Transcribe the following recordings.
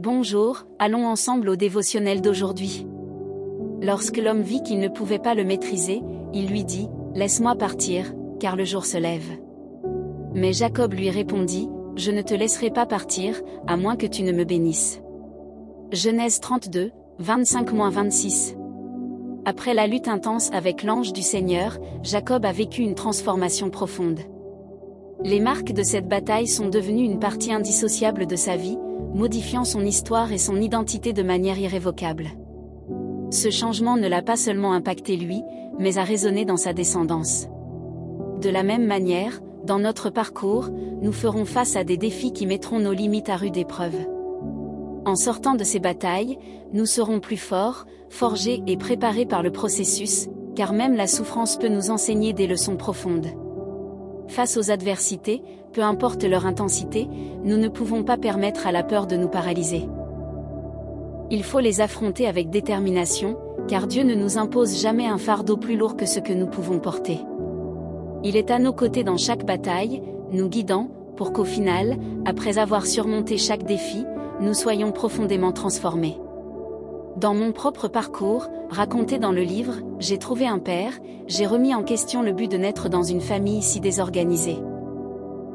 Bonjour, allons ensemble au dévotionnel d'aujourd'hui. Lorsque l'homme vit qu'il ne pouvait pas le maîtriser, il lui dit, « Laisse-moi partir, car le jour se lève. » Mais Jacob lui répondit, « Je ne te laisserai pas partir, à moins que tu ne me bénisses. » Genèse 32, 25-26. Après la lutte intense avec l'ange du Seigneur, Jacob a vécu une transformation profonde. Les marques de cette bataille sont devenues une partie indissociable de sa vie, modifiant son histoire et son identité de manière irrévocable. Ce changement ne l'a pas seulement impacté lui, mais a résonné dans sa descendance. De la même manière, dans notre parcours, nous ferons face à des défis qui mettront nos limites à rude épreuve. En sortant de ces batailles, nous serons plus forts, forgés et préparés par le processus, car même la souffrance peut nous enseigner des leçons profondes. Face aux adversités, peu importe leur intensité, nous ne pouvons pas permettre à la peur de nous paralyser. Il faut les affronter avec détermination, car Dieu ne nous impose jamais un fardeau plus lourd que ce que nous pouvons porter. Il est à nos côtés dans chaque bataille, nous guidant, pour qu'au final, après avoir surmonté chaque défi, nous soyons profondément transformés. Dans mon propre parcours, raconté dans le livre « J'ai trouvé un père », j'ai remis en question le but de naître dans une famille si désorganisée.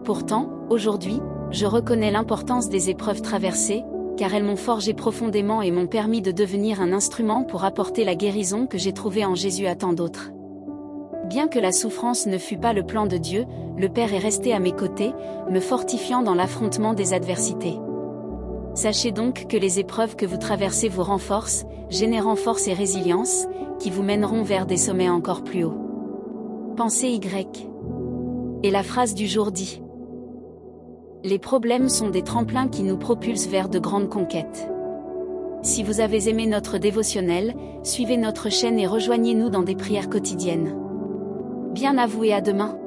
Pourtant, aujourd'hui, je reconnais l'importance des épreuves traversées, car elles m'ont forgé profondément et m'ont permis de devenir un instrument pour apporter la guérison que j'ai trouvée en Jésus à tant d'autres. Bien que la souffrance ne fût pas le plan de Dieu, le Père est resté à mes côtés, me fortifiant dans l'affrontement des adversités. Sachez donc que les épreuves que vous traversez vous renforcent, générant force et résilience, qui vous mèneront vers des sommets encore plus hauts. Pensée Y. Et la phrase du jour dit: les problèmes sont des tremplins qui nous propulsent vers de grandes conquêtes. Si vous avez aimé notre dévotionnel, suivez notre chaîne et rejoignez-nous dans des prières quotidiennes. Bien à vous et à demain.